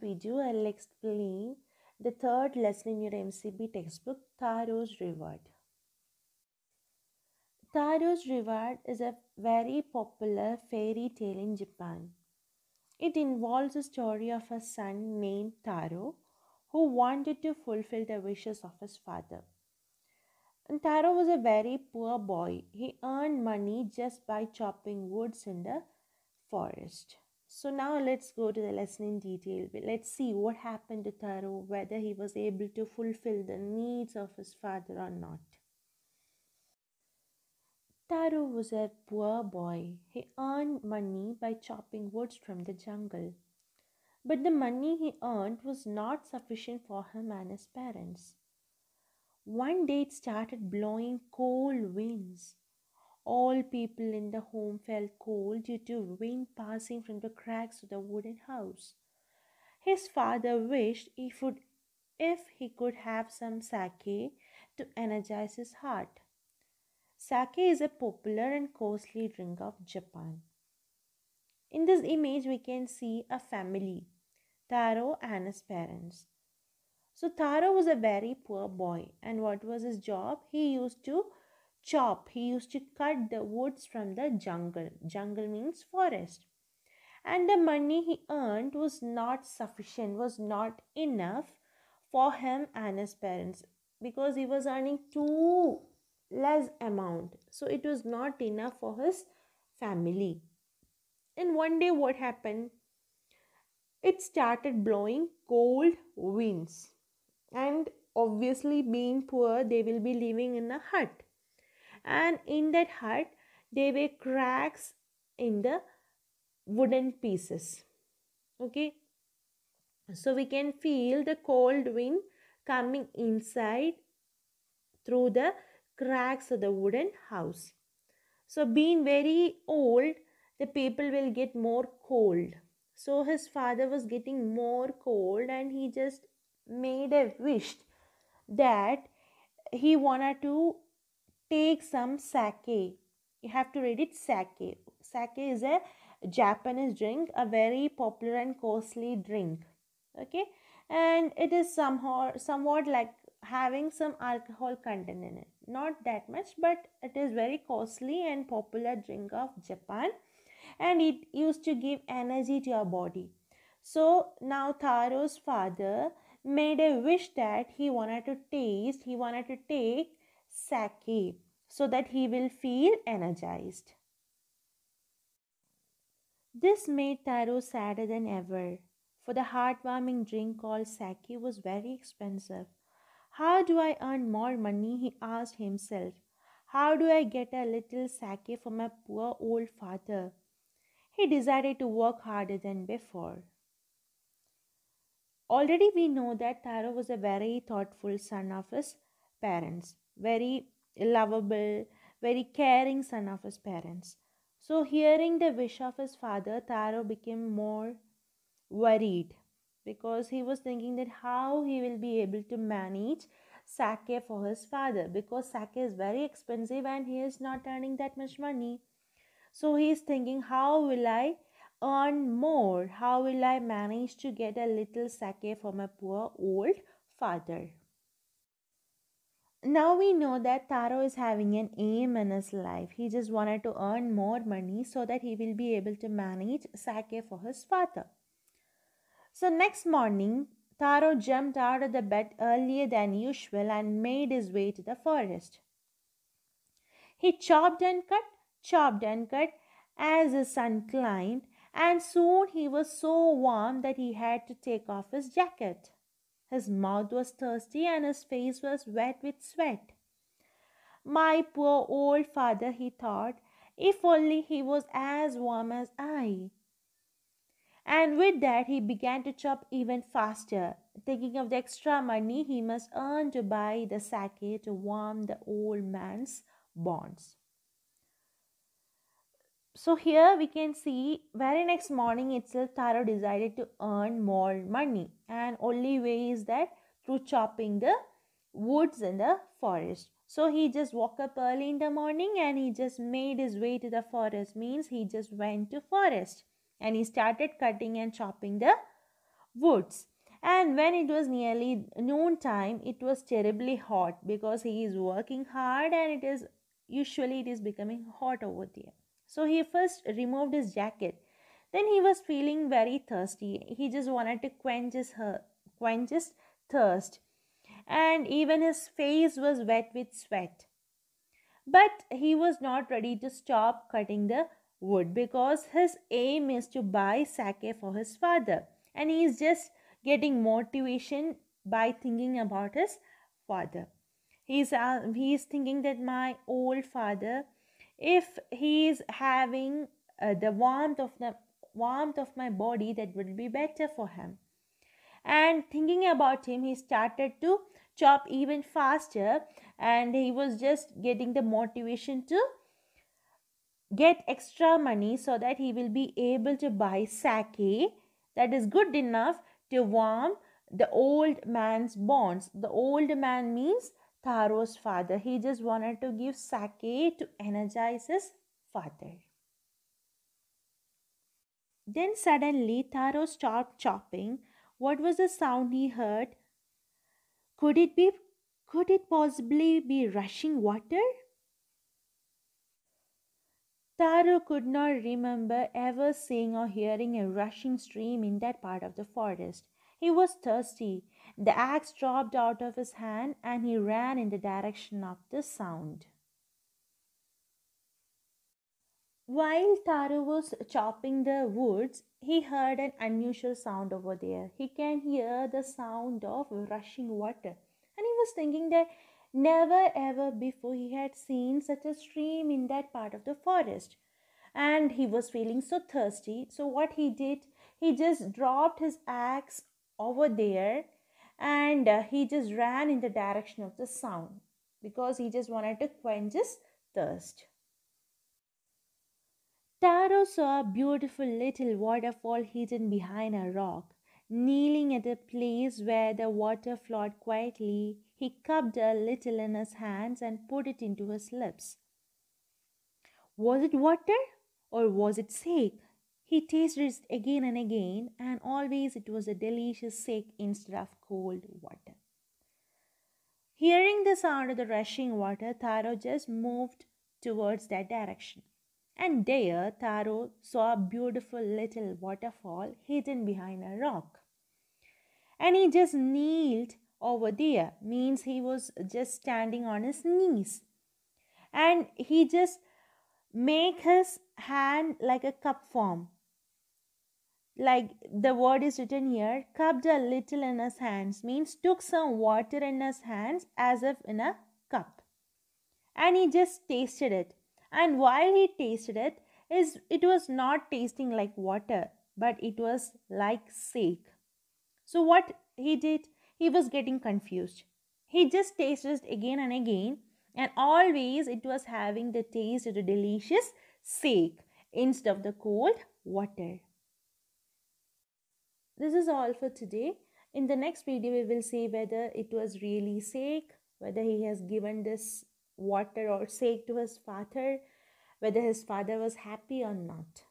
video, I'll explain the third lesson in your MCB textbook, Taro's Reward. Taro's Reward is a very popular fairy tale in Japan. It involves a story of a son named Taro who wanted to fulfill the wishes of his father. And Taro was a very poor boy. He earned money just by chopping woods in the forest. So now let's go to the lesson in detail. Let's see what happened to Taro, whether he was able to fulfill the needs of his father or not. Taro was a poor boy. He earned money by chopping woods from the jungle. But the money he earned was not sufficient for him and his parents. One day it started blowing cold winds. All people in the home felt cold due to wind passing from the cracks of the wooden house. His father wished if he could have some sake to energize his heart. Sake is a popular and costly drink of Japan. In this image, we can see a family, Taro and his parents. So Taro was a very poor boy, and what was his job? He used to he used to cut the woods from the jungle. Jungle means forest. And the money he earned was not sufficient, was not enough for him and his parents, because he was earning too less amount. So it was not enough for his family. And one day what happened? It started blowing cold winds. And obviously, being poor, they will be living in a hut. And in that hut, there were cracks in the wooden pieces. Okay, so we can feel the cold wind coming inside through the cracks of the wooden house. So being very old, the people will get more cold. So his father was getting more cold, and he just made a wish that he wanted to take some sake. You have to read it, sake. Sake is a Japanese drink, a very popular and costly drink. Okay, and it is somewhat like having some alcohol content in it. Not that much, but it is very costly and popular drink of Japan, and it used to give energy to your body. So now Taro's father made a wish that he wanted to take sake so that he will feel energized. This made Taro sadder than ever, for the heartwarming drink called sake was very expensive. How do I earn more money? He asked himself. How do I get a little sake for my poor old father? He decided to work harder than before. Already we know that Taro was a very thoughtful son of his parents, very lovable, very caring son of his parents. So hearing the wish of his father, Taro became more worried because he was thinking that how he will be able to manage sake for his father, because sake is very expensive and he is not earning that much money. So he is thinking, how will I earn more? How will I manage to get a little sake for my poor old father? Now we know that Taro is having an aim in his life. He just wanted to earn more money so that he will be able to manage sake for his father. So next morning, Taro jumped out of the bed earlier than usual and made his way to the forest. He chopped and cut as the sun climbed, and soon he was so warm that he had to take off his jacket. His mouth was thirsty and his face was wet with sweat. My poor old father, he thought, if only he was as warm as I. And with that, he began to chop even faster, thinking of the extra money he must earn to buy the sake to warm the old man's bonds. So here we can see very next morning itself Taro decided to earn more money, and only way is that through chopping the woods in the forest. So he just woke up early in the morning and he just made his way to the forest, means he just went to forest and he started cutting and chopping the woods. And when it was nearly noon time, it was terribly hot because he is working hard, and it is becoming hot over there. So he first removed his jacket. Then he was feeling very thirsty. He just wanted to quench his thirst, and even his face was wet with sweat. But he was not ready to stop cutting the wood because his aim is to buy sake for his father. And he is just getting motivation by thinking about his father. He is thinking that my old father, if he is having the warmth of my body, that would be better for him. And thinking about him, he started to chop even faster, and he was just getting the motivation to get extra money so that he will be able to buy sake that is good enough to warm the old man's bonds. The old man means Taro's father. He just wanted to give sake to energize his father. Then suddenly Taro stopped chopping. What was the sound he heard? Could it be could it possibly be rushing water? Taro could not remember ever seeing or hearing a rushing stream in that part of the forest. He was thirsty. The axe dropped out of his hand and he ran in the direction of the sound. While Taro was chopping the woods, he heard an unusual sound over there. He can hear the sound of rushing water. And he was thinking that never ever before he had seen such a stream in that part of the forest. And he was feeling so thirsty. So, what he did, he just dropped his axe over there, and he just ran in the direction of the sound because he just wanted to quench his thirst. Taro saw a beautiful little waterfall hidden behind a rock. Kneeling at a place where the water flowed quietly, he cupped a little in his hands and put it into his lips. Was it water or was it sake? He tasted it again and again, and always it was a delicious sake instead of cold water. Hearing the sound of the rushing water, Taro just moved towards that direction. And there, Taro saw a beautiful little waterfall hidden behind a rock. And he just kneeled over there, means he was just standing on his knees. And he just make his hand like a cup form. Like the word is written here, cupped a little in his hands, means took some water in his hands as if in a cup. And he just tasted it. And while he tasted it, it was not tasting like water, but it was like sake. So what he did, he was getting confused. He just tasted it again and again, and always it was having the taste of the delicious sake instead of the cold water. This is all for today. In the next video, we will see whether it was really sake, whether he has given this water or sake to his father, whether his father was happy or not.